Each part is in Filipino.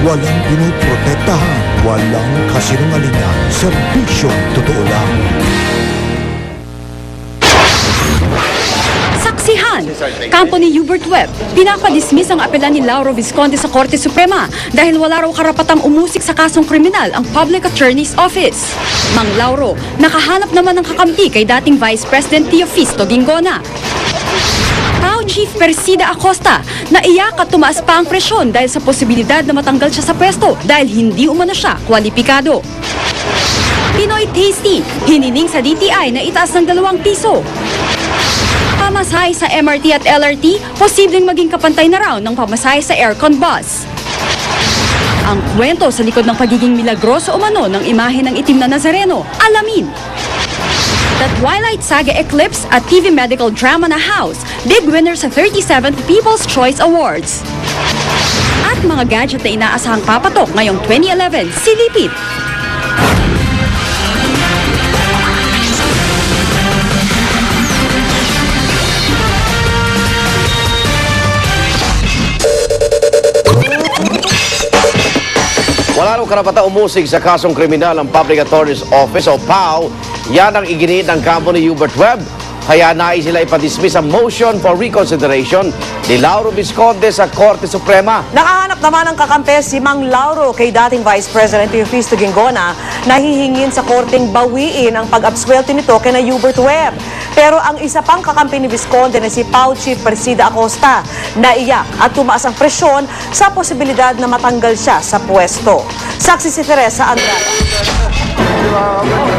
walang pinoprotektahan, walang kasinungalingan, serbisyong totoo lang. Saksihan, kampo ni Hubert Webb, pinapadismiss ang apela ni Lauro Visconde sa Korte Suprema dahil wala raw karapatang umusik sa kasong kriminal ang Public Attorney's Office. Mang Lauro, nakahanap naman ng kakampi kay dating Vice President Teofisto Ginggona. PAO Chief Persida Acosta, naiyak at tumaas pa ang presyon dahil sa posibilidad na matanggal siya sa pwesto dahil hindi umano siya kwalipikado. Pinoy Tasty, hiniling sa DTI na itaas ng 2 piso. Pamasahe sa MRT at LRT, posibleng maging kapantay na raw ng pamasahe sa aircon bus. Ang kwento sa likod ng pagiging milagroso umano ng imahe ng itim na Nazareno, alamin. The Twilight Saga Eclipse at TV medical drama na House, big winner sa 37th People's Choice Awards. At mga gadget na inaasahang papatok ngayong 2011, silipit. Wala nang karapatang umusig sa kasong kriminal ang Public Attorney's Office o PAO. Yan ang iginiit ng kampo ni Hubert Webb. Kaya nais sila ipadismiss ang motion for reconsideration ni Lauro Visconde sa Korte Suprema. Nakahanap naman ng kakampi si Mang Lauro kay dating Vice President Teofisto Ginggona na hihingin sa korteng bawiin ang pag-absuelto nito kay na Hubert Webb. Pero ang isa pang kakampi ni Visconde na si PAO Chief Persida Acosta, naiyak at tumaas ang presyon sa posibilidad na matanggal siya sa pwesto. Saksi si Teresa Andrada.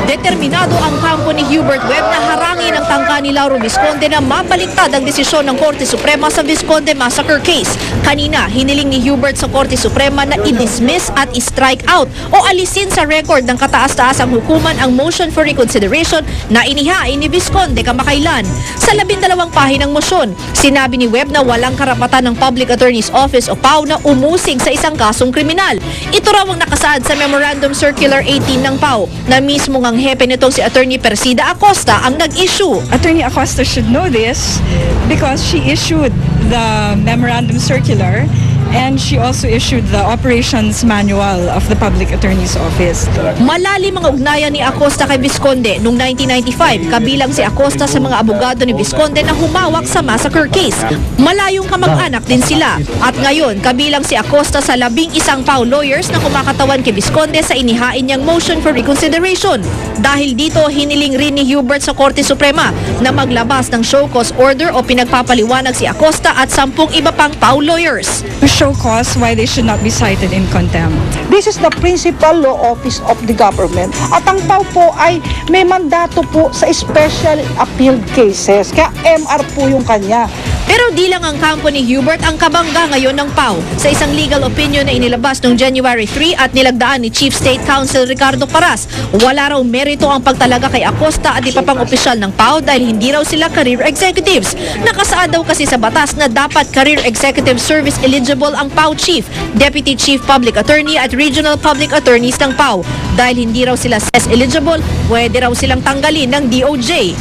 Determinado ang kampo ni Hubert Webb na harangin ang tangka ni Lauro Visconde na mabaliktad ang desisyon ng Korte Suprema sa Visconde Massacre case. Kanina, hiniling ni Hubert sa Korte Suprema na i-dismiss at i-strike out o alisin sa record ng kataas-taasang hukuman ang motion for reconsideration na inihain ni Visconde kamakailan. Sa 12 pahinang motion, sinabi ni Webb na walang karapatan ng Public Attorney's Office o PAO na umusig sa isang kasong kriminal. Ito raw ang nakasaad sa Memorandum Circular 18 ng PAO na mismo ang hepe nitong si Attorney Persida Acosta ang nag-issue. Attorney Acosta should know this because she issued the memorandum circular and she also issued the operations manual of the Public Attorney's Office. Malalim ang ugnayan ni Acosta kay Visconde noong 1995, kabilang si Acosta sa mga abogado ni Visconde na humawak sa massacre case. Malayong kamag-anak din sila. At ngayon, kabilang si Acosta sa 11 PAO lawyers na kumakatawan kay Visconde sa inihain niyang motion for reconsideration. Dahil dito, hiniling rin ni Hubert sa Korte Suprema na maglabas ng show cause order o pinagpapaliwanag si Acosta at 10 iba pang PAO lawyers. To show cause why they should not be cited in contempt. This is the principal law office of the government. At ang PAO po ay may mandato po sa special appeal cases. Kaya MR po yung kanya. Pero di lang ang kampo ni Hubert ang kabangga ngayon ng PAO. Sa isang legal opinion na inilabas noong January 3 at nilagdaan ni Chief State Counsel Ricardo Paras, wala raw merito ang pagtalaga kay Acosta at iba pang opisyal ng PAO dahil hindi raw sila career executives. Nakasaad daw kasi sa batas na dapat career executive service eligible ang PAO Chief, Deputy Chief Public Attorney at Regional Public Attorneys ng PAO. Dahil hindi raw sila SES eligible, pwede raw silang tanggalin ng DOJ.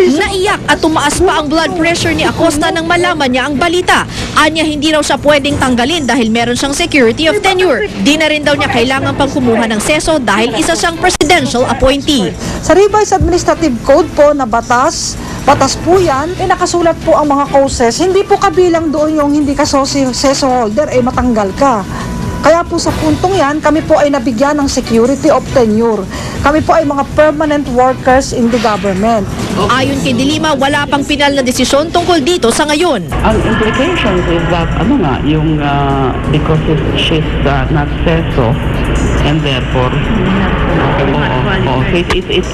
Naiyak at tumaas pa ang blood pressure ni Acosta nang malaman niya ang balita. Anya hindi raw siya pwedeng tanggalin dahil meron siyang security of tenure. Di na rin daw niya kailangan pang kumuha ng seso dahil isa siyang presidential appointee. Sa Revised Administrative Code po na batas po yan, nakasulat po ang mga causes. Hindi po kabilang doon yung hindi ka seso holder, matanggal ka. Kaya po sa puntong yan, kami po ay nabigyan ng security of tenure. Kami po ay mga permanent workers in the government. Ayon kay Dilima, wala pang pinal na desisyon tungkol dito sa ngayon. Ang implications is that, because she's not seso, and therefore,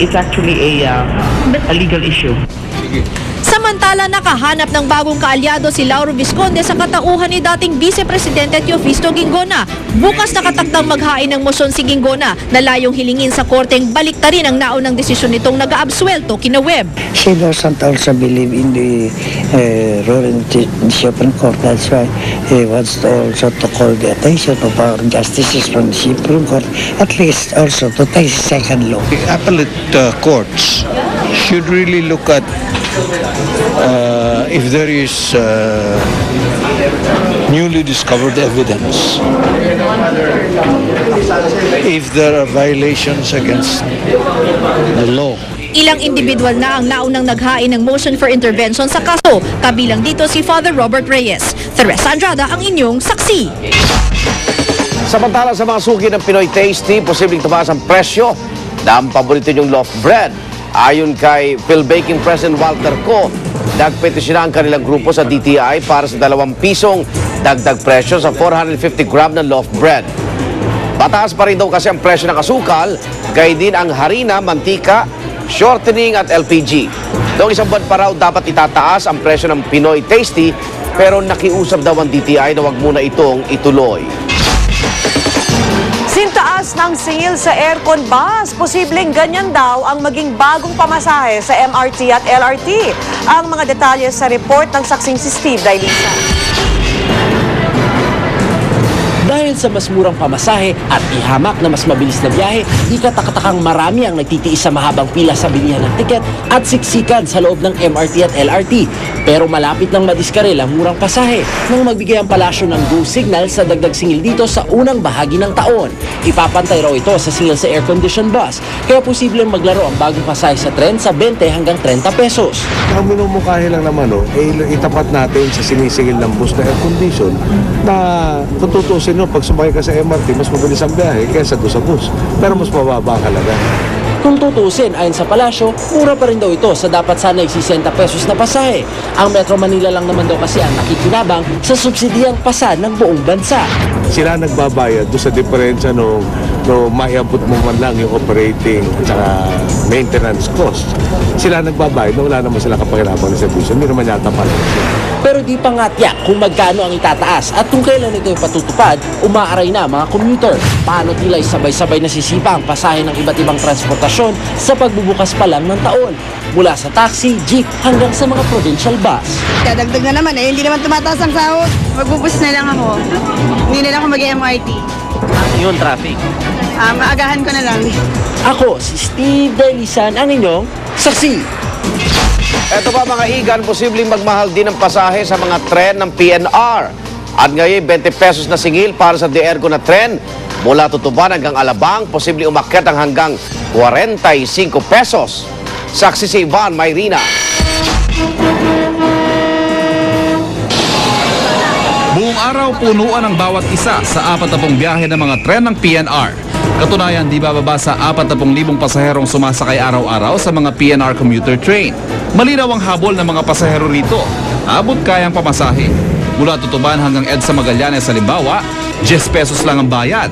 it's actually a legal issue. Samantala, nakahanap ng bagong kaalyado si Lauro Visconde sa katauhan ni dating Vice Presidente Teofisto Ginggona. Bukas nakatakdang maghain ng motion si Ginggona na layong hilingin sa korteng baliktarin ang naunang desisyon nitong nag-aabsuelto kina Webb. She doesn't also believe in the ruling the Supreme Court. That's why he wants to also to call the attention of our justices from the Supreme Court, at least also to take second law. The appellate courts should really look at if there is newly discovered evidence. If there are violations against the law, Ilang individual na ang naunang naghain ng motion for intervention sa kaso, kabilang dito si Father Robert Reyes. Teresa Andrada ang inyong saksi. Samantala sa mga suki ng Pinoy Tasty, posibleng tumaas ang presyo ng paborito niyong loaf bread. Ayon kay Phil Baking President Walter Co, nagpetisyon ang kanilang grupo sa DTI para sa 2 pisong dagdag presyo sa 450 gram ng loaf bread. Mataas pa rin daw kasi ang presyo ng asukal, gaya din ang harina, mantika, shortening at LPG. Noong isang buwan pa raw dapat itataas ang presyo ng Pinoy Tasty, pero nakiusap daw ang DTI na wag muna itong ituloy. Sintaas ng singil sa aircon bus. Posibleng ganyan daw ang maging bagong pamasahe sa MRT at LRT. Ang mga detalye sa report ng saksing si Steve Dailisa. Dahil sa mas murang pamasahe at ihamak na mas mabilis na biyahe, di katakatakang marami ang nagtitiis sa mahabang pila sa bilihan ng tiket at siksikan sa loob ng MRT at LRT. Pero malapit nang madiskarel ang murang pasahe nang magbigay ang palasyo ng go signal sa dagdag singil dito sa unang bahagi ng taon. Ipapantay raw ito sa singil sa air-conditioned bus, kaya posibleng maglaro ang bagong pasahe sa tren sa 20 hanggang 30 pesos. Ang minumukhahe lang naman, itapat natin sa sinisingil ng bus na air-condition na kung tutusin pag sumakay ka sa MRT, mas mabilis ang biyahe kaysa doon sa bus. Pero mas mababa ang halaga. Kung tutusin, ayon sa palasyo, mura pa rin daw ito sa dapat sana 60 pesos na pasahe. Ang Metro Manila lang naman daw kasi ang nakikinabang sa subsidiyang pasa ng buong bansa. Sila nagbabayad doon sa diferensya no maiabot mo man lang yung operating at saka maintenance cost. Sila nagbabayad na wala naman sila kapakinabangan ng servisyo. Hindi naman yata pala. Pero di pa nga tiyak kung magkano ang itataas at kung kailan ito ipatutupad, umaaray na mga commuter. Paano tila sabay-sabay nasisipa ang pasahe ng iba't ibang transportasyon sa pagbubukas pa lang ng taon. Mula sa taxi, jeep hanggang sa mga provincial bus. Dadagdag na naman hindi naman tumataas ang sahod. Magbubus na lang ako. Hindi na lang ako mag-MRT. Yung traffic. Maagahan ko na lang. Ako, si Steve Delisan, ang inyong saksi. Ito pa mga igan, posibleng magmahal din ang pasahe sa mga tren ng PNR. At ngayon, 20 pesos na singil para sa de-ergo na tren. Mula Tutuban hanggang Alabang, posibleng umakyat ang hanggang 45 pesos. Saksi si Ivan Mayrina. Buong araw punuan ang bawat isa sa 40 biyahe ng mga tren ng PNR. Katunayan, di bababa sa 40,000 pasaherong sumasakay araw-araw sa mga PNR commuter train. Malinaw ang habol ng mga pasahero rito. Abot kayang pamasahe. Mula Tutuban hanggang EDSA Magallanes sa Limbawa, 10 pesos lang ang bayad.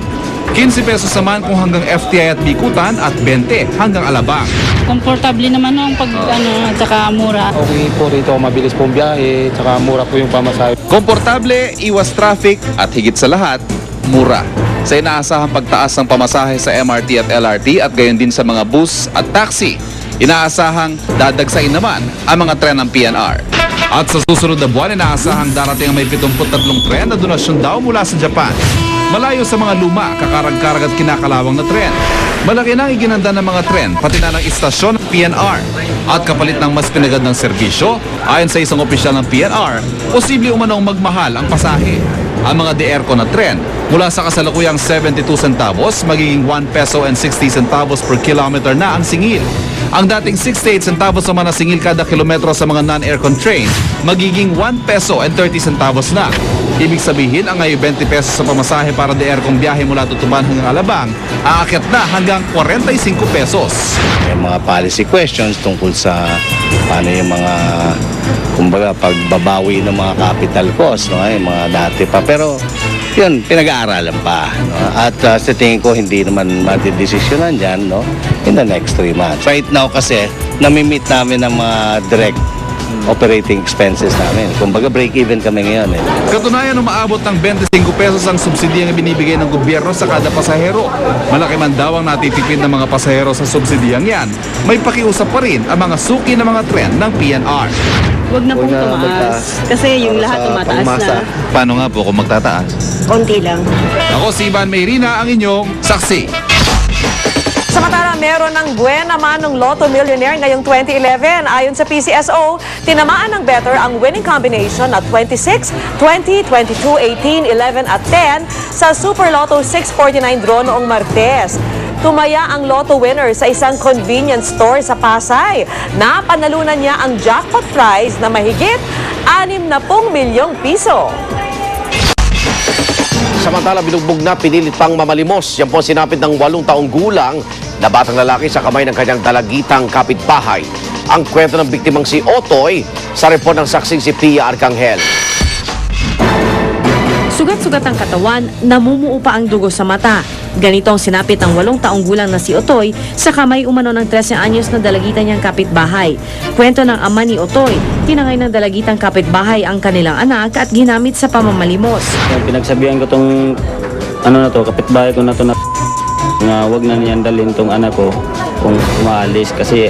15 pesos naman kung hanggang FTI at Bikutan at 20 hanggang Alabang. Komportable naman ang at saka mura. Okay po rito, mabilis pong biyahe, saka mura po yung pamasahe. Komportable, iwas traffic at higit sa lahat, mura. Sa inaasahang pagtaas ng pamasahe sa MRT at LRT at gayon din sa mga bus at taxi, inaasahang dadagsain naman ang mga tren ng PNR. At sa susunod na buwan, inaasahang darating ang may 73 tren na donasyon daw mula sa Japan. Malayo sa mga luma, kakarag-karag at kinakalawang na tren. Malaki na ang iginanda ng mga tren, pati na ng istasyon ng PNR. At kapalit ng mas pinagad ng serbisyo, ayon sa isang opisyal ng PNR, posible umanong magmahal ang pasahe. Ang mga de-erco na tren, mula sa kasalukuyang 72 centavos, magiging 1 peso and 60 centavos per kilometer na ang singil. Ang dating 68 centavos naman na singil kada kilometro sa mga non-aircon train, magiging 1 peso and 30 centavos na. Ibig sabihin, ang ngayon 20 pesos sa pamasahe para de-ercong biyahe mula Tutuban hanggang Alabang, aakyat na hanggang 45 pesos. May mga policy questions tungkol sa paano yung mga, kumbaga, pagbabawi ng mga capital cost, no? Yung mga dati pa. Pero, yun, pinag-aaralan pa. No? At sa tingin ko, hindi naman matidesisyonan dyan, no? In the next 3 months. Right now kasi, namimit namin ng mga direct operating expenses namin. Kumbaga, break-even kami ngayon. Katunayan, umaabot ng 25 pesos ang subsidiyang binibigay ng gobyerno sa kada pasahero. Malaki man daw ang natitipid ng mga pasahero sa subsidiyang yan. May pakiusap pa rin ang mga suki ng mga tren ng PNR. Huwag na pong tumaas. Kasi yung lahat tumataas na. Paano nga po kung magtataas? Konti lang. Ako si Ivan Mayrina, ang inyong saksi. Samantala, meron ng buena manong Lotto Millionaire ngayong 2011. Ayon sa PCSO, tinamaan ng better ang winning combination na 26, 20, 22, 18, 11 at 10 sa Super Lotto 649 draw noong Martes. Tumaya ang Lotto winner sa isang convenience store sa Pasay. Napanalunan niya ang jackpot prize na mahigit 60 milyong piso. Samantala, binugbog na pinilit pang mamalimos. Yan po sinapit ng 8 taong gulang na batang lalaki sa kamay ng kanyang dalagitang kapitbahay. Ang kwento ng biktimang si Otoy sa report ng saksing si Pia Arcangel. Sugat-sugat ang katawan, namumuo pa ang dugo sa mata. Ganito ang sinapit ng 8 taong gulang na si Otoy sa kamay umano ng 13 anyos na dalagitan niyang kapitbahay. Kwento ng ama ni Otoy, tinangay ng dalagitang kapitbahay ang kanilang anak at ginamit sa pamamalimos. Pinagsabihan ko tong kapitbahay ko na to na wag na niyan dalhin tong anak ko kung umaalis kasi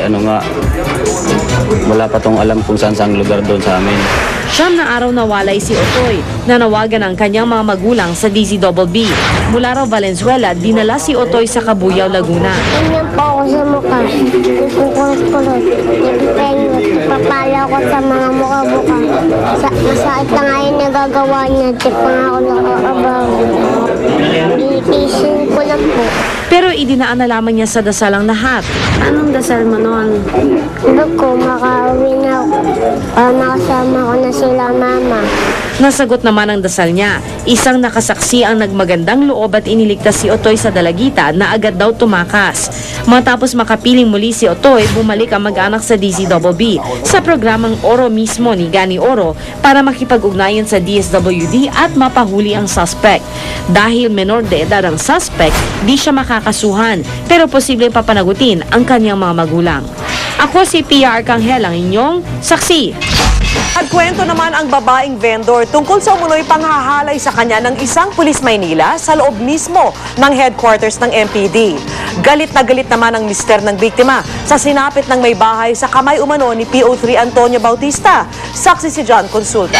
wala pa tong alam kung saan lugar doon sa amin. Siyam na araw nawalay si Otoy. Nanawagan ang kanyang mga magulang sa DZBB. Mula raw Valenzuela, dinala si Otoy sa Cabuyao, Laguna. Ganyan po ako sa mukha. Kulot-kulot. Papala ko sa mga mukha-mukha. Masakit na nga yung nagagawa niya. Di pa nga ako nakakabaw. Itisin ko lang po. Pero idinaan na lamang niya sa dasalang lahat. Anong dasal mo noon? Sabi ko, makauwi na ako. Makasama ko na sila mama. Nasagot naman ang dasal niya. Isang nakasaksi ang nagmagandang loob at iniligtas si Otoy sa dalagita na agad daw tumakas. Matapos makapiling muli si Otoy, bumalik ang mag-anak sa DZBB sa programang Oro mismo ni Gani Oro para makipag-ugnayan sa DSWD at mapahuli ang suspect. Dahil menor de edad ang suspect, di siya makakasuhan pero posibleng papanagutin ang kanyang mga magulang. Ako si Pia Arcangel, ang inyong saksi. Nagkwento naman ang babaeng vendor tungkol sa umunoy panghahalay sa kanya ng isang pulis Maynila sa loob mismo ng headquarters ng MPD. Galit na galit naman ang mister ng biktima sa sinapit ng may bahay sa kamay umano ni PO3 Antonio Bautista. Saksi si John Consulta.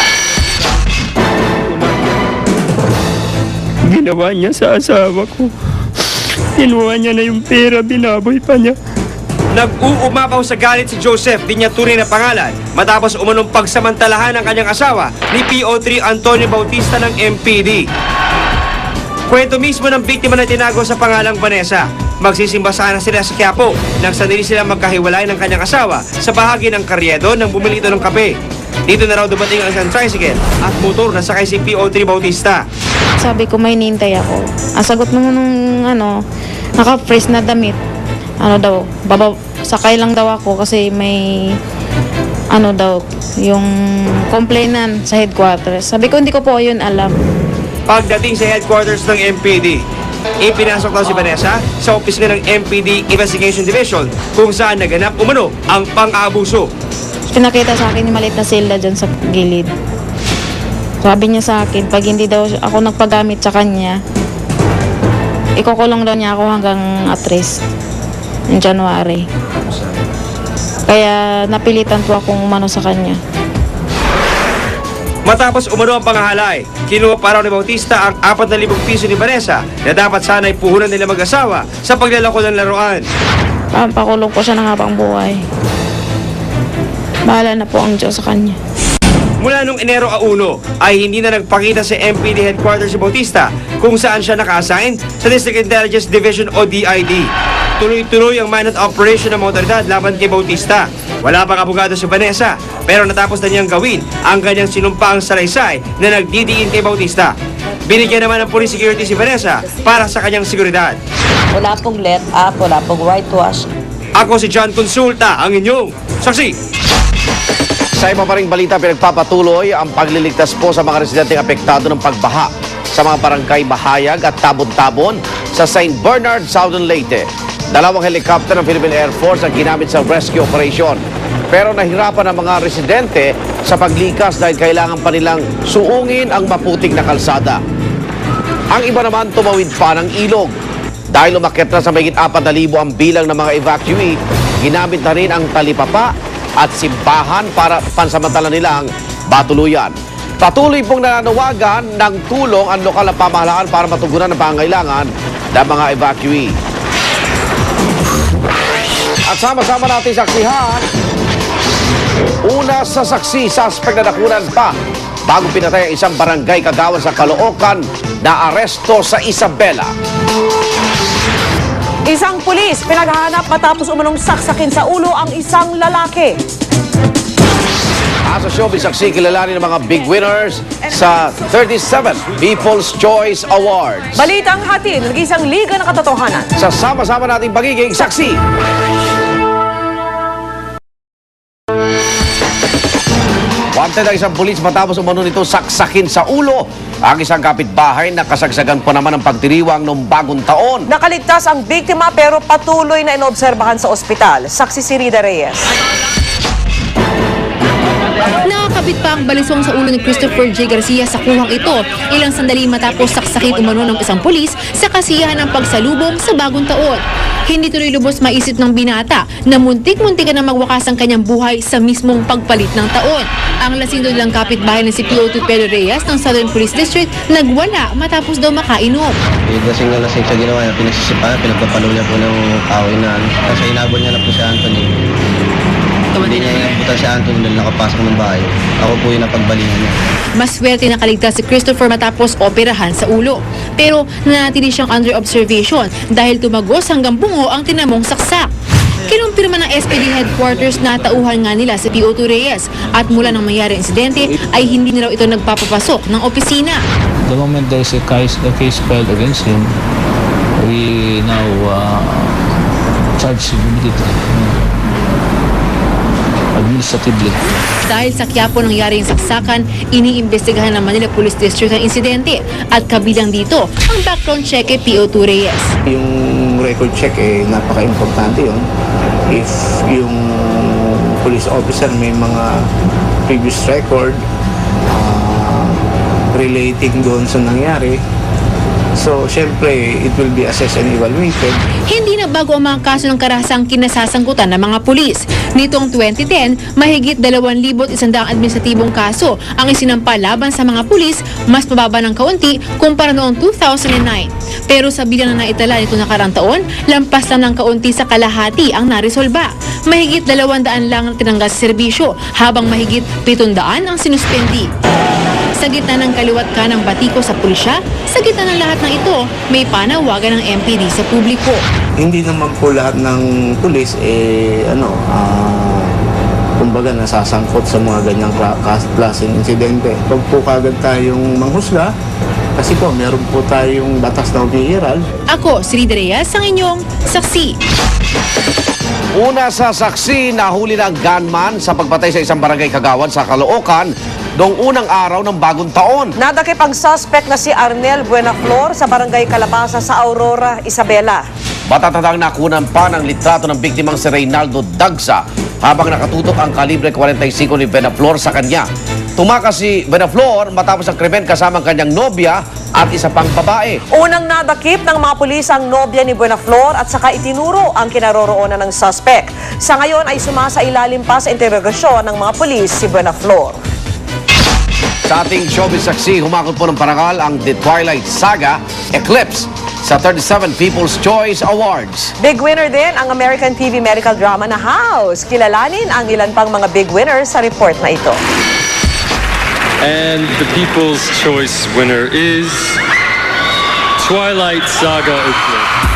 Ginawa niya sa asawa ko. Kinuha niya na yung pera, binaboy pa niya. Nag-uumapaw sa galit si Joseph, di niya tunay na pangalan, matapos umunong pagsamantalahan ng kanyang asawa ni PO3 Antonio Bautista ng MPD. Kwento mismo ng biktima na tinago sa pangalang Vanessa. Magsisimba sana sila sa Quiapo nang sanili sila magkahiwalay ng kanyang asawa sa bahagi ng Carriedo nang bumili ito ng kape. Dito na raw dumating ang isang tricycle at motor na sakay si PO3 Bautista. Sabi ko may nintay ako. Ang sagot nung naka-freeze na damit. Sakay lang daw ako kasi may yung complainant sa headquarters. Sabi ko hindi ko po yun alam. Pagdating sa headquarters ng MPD, ipinasok daw si Vanessa sa office ng MPD Investigation Division kung saan naganap umano ang pang-aabuso. Pinakita sa akin yung maliit na selda dyan sa gilid. Sabi niya sa akin, pag hindi daw ako nagpagamit sa kanya, ikukulong daw niya ako hanggang at-risk ng January. Kaya napilitan po akong umano sa kanya. Matapos umano ang pangahalay, kinuha pa raw ni Bautista ang 4,000 piso ni Vanessa na dapat sana'y puhunan nila mag-asawa sa paglalako ng laruan. Pakulong ko siya ng habang buhay. Bahala na po ang Diyos sa kanya. Mula nung Enero 1 ay hindi na nagpakita sa MPD headquarters si Bautista kung saan siya naka-assign sa District Intelligence Division o DID. Tuloy-tuloy ang manhunt operation ng mga otoridad laban kay Bautista. Wala pang abogado si Vanessa pero natapos na niyang gawin ang kanyang sinumpaang salaysay na nagdidiin kay Bautista. Binigyan naman ng police security si Vanessa para sa kanyang seguridad. Wala pong let up, wala pong whitewash. Ako si John Consulta, ang inyong saksi. Sa iba pa ring balita, pinagpapatuloy ang pagliligtas po sa mga residenteng apektado ng pagbaha sa mga barangay Bahayag at Tabon-Tabon sa St. Bernard, Southern Leyte. 2 helicopter ng Philippine Air Force ang ginamit sa rescue operation. Pero nahirapan ang mga residente sa paglikas dahil kailangan pa nilang suungin ang maputik na kalsada. Ang iba naman tumawid pa ng ilog. Dahil umakyat na sa mahigit 4,000 ang bilang ng mga evacuee, ginamit na rin ang talipapa at simbahan para pansamantala nilang batuluyan. Patuloy pong nananawagan ng tulong ang lokal na pamahalaan para matugunan ang pangailangan ng mga evacuee. At sama-sama natin saksihan. Una sa saksi, suspect na nakunan pa bago pinatay ang isang barangay kagawan sa Caloocan na aresto sa Isabela. Isang pulis pinaghahanap matapos umanong saksakin sa ulo ang isang lalaki. Sa showbiz saksi, kilalanin ng mga big winners sa 37 People's Choice Awards. Balitang hatid ng isang liga ng katotohanan. Sa sama-sama nating pagiging saksi. Wanted ang isang pulis matapos umano nito saksakin sa ulo ang isang kapitbahay na kasagsagan pa naman ng pagdiriwang noong bagong taon. Nakaligtas ang biktima pero patuloy na inobserbahan sa ospital. Saksi si Rida Reyes. Nakakabit pa ang balisong sa ulo ni Christopher J. Garcia sa kuhang ito ilang sandali matapos saksakin umano ng isang pulis sa kasiyahan ng pagsalubong sa bagong taon. Hindi tuloy lubos maisip ng binata na muntik-muntikan na magwakas ang kanyang buhay sa mismong pagpalit ng taon. Ang lasing doon lang kapitbahay ng si PO2 Pedro Reyes ng Southern Police District nagwala matapos daw makainom. Lasing na lasing siya ginawa niya, pinagsisipan, pinagpapalo niya po ng kahoy na kasi inabot niya na po si Anthony. Hindi niya inabutan si Anthony dahil nakapasok ng bahay. Ako po yung napagbalingan niya. Maswerte nakaligtas si Christopher matapos operahan sa ulo. Pero nanatili siyang under observation dahil tumagos hanggang bungo ang tinamong saksak. Kinumpirma ng SPD headquarters na tauhan nga nila si PO2 Reyes at mula nang mayari insidente ay hindi na raw ito nagpapapasok ng opisina. The moment there is a case filed against him, we now charge him immediately. Administratively. Dahil sa Quiapo nangyari yung saksakan, iniimbestigahan ng Manila Police District ang insidente at kabilang dito ang background check kay PO2 Reyes. Yung record check napaka-importante yun. If yung police officer may mga previous record relating doon sa nangyari, so, syempre, it will be assessed and evaluated. Hindi na bago ang mga kaso ng karahasang kinasasangkutan ng mga pulis. Nitong 2010, mahigit 2,100 administratibong kaso ang isinampa laban sa mga pulis, mas mababa ng kaunti kumpara noong 2009. Pero sa bilang na naitala nito nakarang taon, lampas lang ng kaunti sa kalahati ang naresolba. Mahigit 200 lang ang tinanggal sa serbisyo, habang mahigit 700 ang sinuspendi. Sa gitna ng kaliwat ka ng batiko sa pulisya, sa gitna ng lahat ng ito, may panawagan ng MPD sa publiko. Hindi naman po lahat ng pulis, kumbaga nasasangkot sa mga ganyang klaseng insidente. Huwag po kagad tayong manghusga, kasi po meron po tayong batas na umiiral. Ako, si Rida Reyes, ang inyong saksi. Una sa saksi, nahuli ng gunman sa pagpatay sa isang barangay kagawan sa Caloocan noong unang araw ng bagong taon. Nadakip ang suspect na si Arnel Buenaflor sa barangay Calabasa sa Aurora, Isabela. Matatatang nakunan pa ng litrato ng biktimang si Reynaldo Dagsa habang nakatutok ang kalibre 45 ni Buenaflor sa kanya. Tumakas si Buenaflor matapos ang krimen kasama ang kanyang nobya at isa pang babae. Unang nadakip ng mga pulis ang nobya ni Buenaflor at saka itinuro ang kinaroroonan ng suspect. Sa ngayon ay sumasailalim pa sa interogasyon ng mga pulis si Buenaflor. Sa ating showbiz saksi, humakot po ng parangal ang The Twilight Saga Eclipse sa 37 People's Choice Awards. Big winner din ang American TV medical drama na House. Kilalanin ang ilan pang mga big winners sa report na ito. And the People's Choice winner is Twilight Saga Eclipse.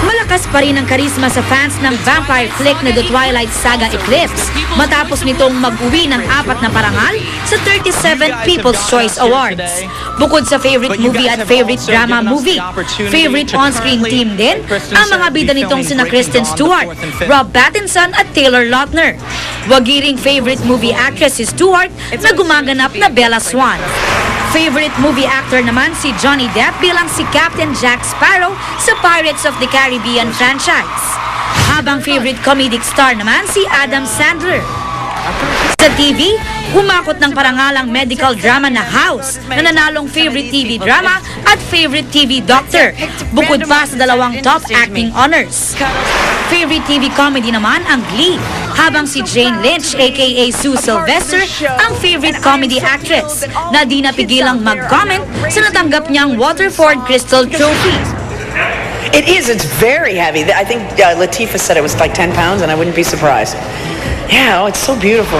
Malakas pa rin ang karisma sa fans ng vampire flick na The Twilight Saga Eclipse matapos nitong mag-uwi ng 4 na parangal sa 37 People's Choice Awards. Bukod sa favorite movie at favorite drama movie, favorite on-screen team din ang mga bida nitong sina Kristen Stewart, Rob Pattinson at Taylor Lautner. Wagiring favorite movie actress si Stewart na gumaganap na Bella Swan. Favorite movie actor naman si Johnny Depp bilang si Captain Jack Sparrow sa Pirates of the Caribbean franchise. Habang favorite comedic star naman si Adam Sandler. Sa TV, humakot ng parangalang medical drama na House na nanalong favorite TV drama at favorite TV doctor, bukod pa sa 2 top acting honors. Favorite TV comedy naman ang Glee, habang si Jane Lynch aka Sue Sylvester ang favorite comedy actress na di napigilang mag-comment sa natanggap niyang Waterford Crystal Trophy. It is. It's very heavy. I think Latifah said it was like 10 pounds, and I wouldn't be surprised. Yeah, oh, it's so beautiful.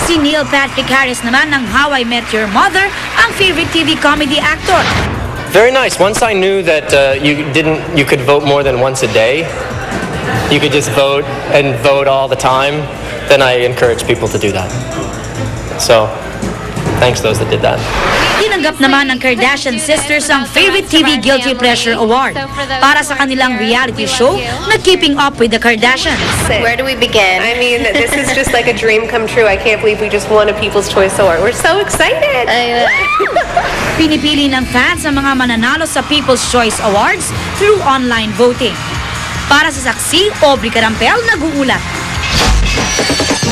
Si Neil Patrick Harris naman ng How I Met Your Mother ang favorite TV comedy actor. Very nice. Once I knew that you could vote more than once a day, you could just vote and vote all the time, then I encourage people to do that. So, thanks those that did that. Tinanggap naman ng Kardashian sisters ang favorite TV Guilty Pleasure Award para sa kanilang reality show na Keeping Up with the Kardashians. Where do we begin? I mean, this is just like a dream come true. I can't believe we just won a People's Choice Award. We're so excited! Pinipili ng fans ang mga mananalo sa People's Choice Awards through online voting. Para sa saksi, Aubrey Carampel nag-uulat.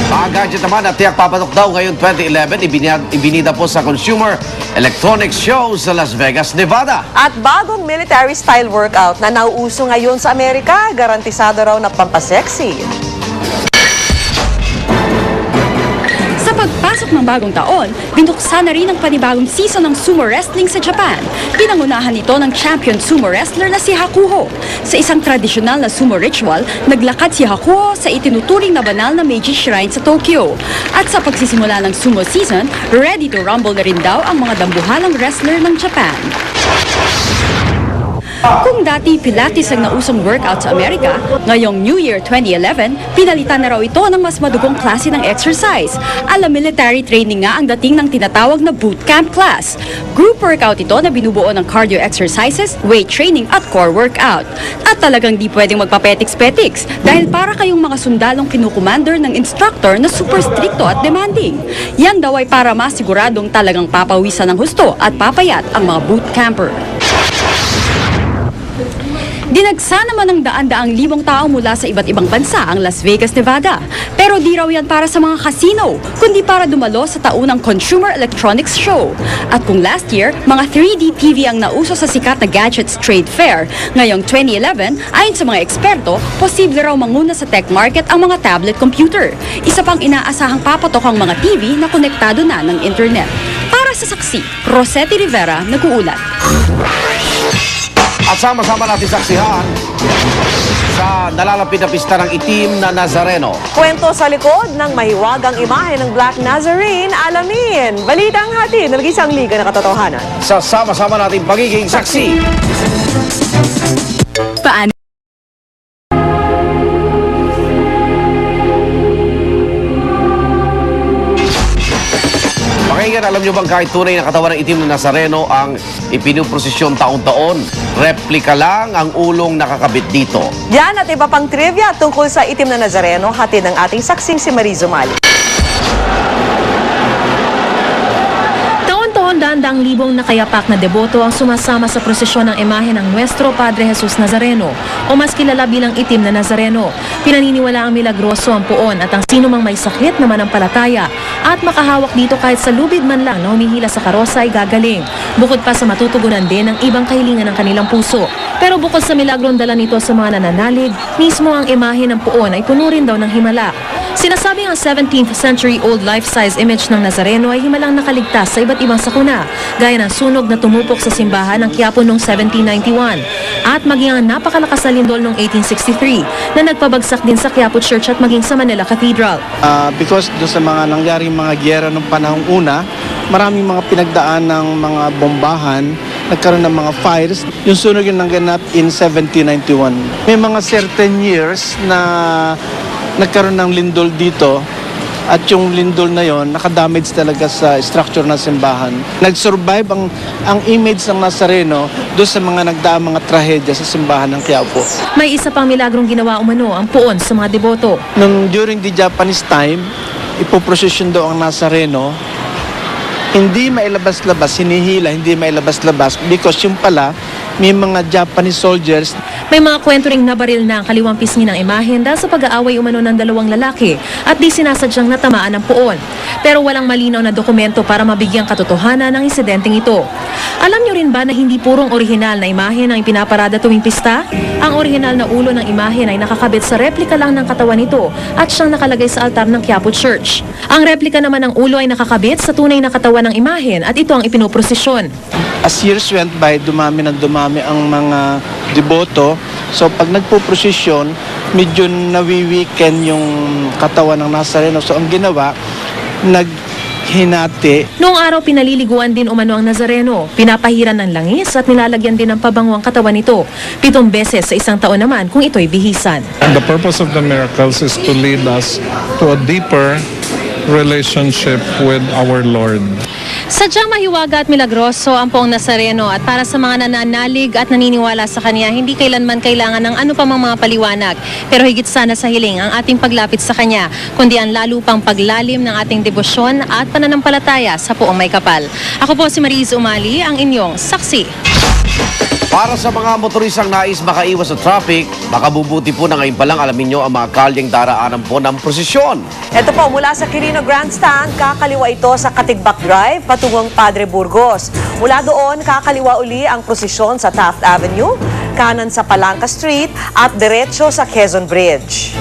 Mga gadget naman at tiyak papatok daw ngayon 2011, ibinida po sa Consumer Electronics Show sa Las Vegas, Nevada. At bagong military-style workout na nauuso ngayon sa Amerika, garantisado raw na pampasexy. Sa pagpasok ng bagong taon, binuksan na rin ang panibagong season ng sumo wrestling sa Japan. Pinangunahan ito ng champion sumo wrestler na si Hakuho. Sa isang tradisyonal na sumo ritual, naglakad si Hakuho sa itinuturing na banal na Meiji Shrine sa Tokyo. At sa pagsisimula ng sumo season, ready to rumble na rin daw ang mga dambuhalang wrestler ng Japan. Kung dati Pilates ang nausong workout sa Amerika, ngayong New Year 2011, pinalitan na raw ito ng mas madugong klase ng exercise. Alam, military training nga ang dating ng tinatawag na boot camp class. Group workout ito na binubuo ng cardio exercises, weight training at core workout. At talagang di pwedeng magpa-petiks-petiks dahil para kayong mga sundalong kinukommander ng instructor na super stricto at demanding. Yan daw ay para masiguradong talagang papawisan ng husto at papayat ang mga boot camper. Dinagsa naman ng daan-daang libong tao mula sa iba't ibang bansa ang Las Vegas, Nevada. Pero di raw yan para sa mga casino, kundi para dumalo sa taunang Consumer Electronics Show. At kung last year, mga 3D TV ang nauso sa sikat na gadgets trade fair, ngayong 2011, ayon sa mga eksperto, posible raw manguna sa tech market ang mga tablet computer. Isa pang inaasahang papatok ang mga TV na konektado na ng internet. Para sa saksi, Rosetti Rivera, nag-uulat. At sama-sama natin saksihan sa nalalapit na pista ng itim na Nazareno. Kwento sa likod ng mahiwagang imahe ng Black Nazarene, alamin. Balitang hatid ng isang liga na katotohanan. Sa sama-sama nating pagiging saksi. Paano? Pakinggan, alam nyo bang kahit tunay na katawan ng itim na Nazareno ang ipinuprosesyon taon-taon, replika lang ang ulong nakakabit dito. Yan at iba pang trivia tungkol sa itim na Nazareno, hatid ng ating saksing si Marizo Mali. Daan-daang libong nakayapak na deboto ang sumasama sa prosesyon ng imahe ng Nuestro Padre Jesus Nazareno o mas kilala bilang itim na Nazareno. Pinaniniwala ang milagroso ang puon at ang sino mang may sakit na manampalataya at makahawak dito kahit sa lubid man lang na humihila sa karosa ay gagaling. Bukod pa sa matutugunan din ang ibang kahilingan ng kanilang puso. Pero bukod sa milagrong dala nito sa mga nananalig, mismo ang imahe ng puon ay puno rin daw ng himala. Sinasabing ang 17th century old life-size image ng Nazareno ay himalang nakaligtas sa iba't ibang sakuna, gaya ng sunog na tumupok sa simbahan ng Quiapo noong 1791 at maging ang napakalakas na lindol noong 1863 na nagpabagsak din sa Quiapo Church at maging sa Manila Cathedral. Because doon sa mga nangyaring mga gyera ng panahong una, maraming mga pinagdaan ng mga bombahan, nagkaroon ng mga fires. Yung sunog yung nangganap in 1791. May mga certain years na nagkaroon ng lindol dito at yung lindol na yon nakadamage talaga sa structure ng simbahan. Nag-survive ang image ng Nazareno doon sa mga nagdaang mga trahedya sa simbahan ng Quiapo. May isa pang milagrong ginawa umano ang puon sa mga deboto. During the Japanese time, ipoprosesyon daw ang Nazareno, hindi mailabas-labas, hinihila, hindi mailabas-labas because yung pala, may mga Japanese soldiers. May mga kwento ring nabaril na ang kaliwang pisngi ng imahen dahil sa pag-aaway umano ng dalawang lalaki at di sinasadyang natamaan ng puon. Pero walang malinaw na dokumento para mabigyang katotohanan ng insidenteng ito. Alam nyo rin ba na hindi purong orihinal na imahen ang ipinaparada tuwing pista? Ang orihinal na ulo ng imahen ay nakakabit sa replika lang ng katawan nito at siyang nakalagay sa altar ng Quiapo Church. Ang replika naman ng ulo ay nakakabit sa tunay na katawan ng imahen at ito ang ipinoprosesyon. As years went by, dumami ng dumami ang mga deboto So pag nagpo-prosesyon, medyo nawi-weaken yung katawan ng Nazareno. So ang ginawa, hinati. Noong araw pinaliliguan din umano ang Nazareno. Pinapahiran ng langis at nilalagyan din ng pabango ang katawan nito. 7 beses sa isang taon naman kung ito'y bihisan. And the purpose of the miracles is to lead us to a deeper relationship with our Lord. Sadyang mahiwaga at milagroso ang Poong Nazareno at para sa mga nananalig at naniniwala sa Kanya, hindi kailanman kailangan ng ano pa mang mga paliwanag. Pero higit sana sa hiling ang ating paglapit sa Kanya, kundi ang lalo pang paglalim ng ating debosyon at pananampalataya sa Poong May Kapal. Ako po si Mariz Umali, ang inyong saksi. Para sa mga motorisang nais makaiwas sa traffic, baka bubuti po na ngayon pa lang alamin nyo ang mga kalyeng daraanan po ng prosesyon. Ito po, mula sa Quirino Grandstand, kakaliwa ito sa Katigbak Drive, patungong Padre Burgos. Mula doon, kakaliwa uli ang prosesyon sa Taft Avenue, kanan sa Palanca Street, at diretso sa Quezon Bridge.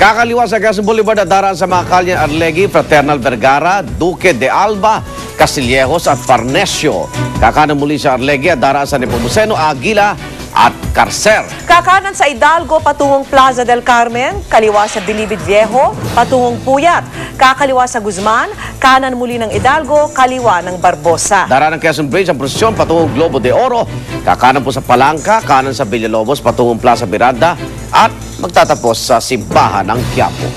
Kakaliwa sa Quezon Boulevard at daraan sa mga kalyeng Arlegui, Fraternal Vergara, Duque de Alba, Castillejos at Farnesio. Kakanan muli sa Arlegui at daraan sa Nepomuceno, Aguila at Carcer. Kakanan sa Hidalgo, patungong Plaza del Carmen, kaliwa sa Bilibid Viejo, patungong Puyat. Kakaliwa sa Guzman, kanan muli ng Hidalgo, kaliwa ng Barbosa. Daraan ng Quezon Bridge ang prosesyon patungong Globo de Oro. Kakanan po sa Palanca, kanan sa Villalobos, patungong Plaza Miranda at magtatapos sa Simbahan ng Quiapo.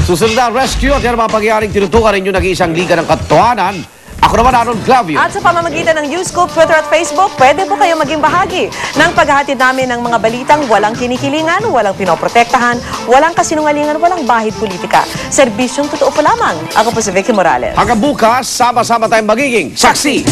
Susunod na rescue at yan ang mga pangyayaring tinutukan ninyo nag-iisang liga ng katotohanan. Ako naman, Arnold Clavio. At sa pamamagitan ng Newscoop, Twitter at Facebook, pwede po kayo maging bahagi ng paghahatid namin ng mga balitang walang kinikilingan, walang pinoprotektahan, walang kasinungalingan, walang bahid politika. Serbisyong totoo po lamang. Ako po si Vicky Morales. Hanggang bukas, sama-sama tayong magiging saksi.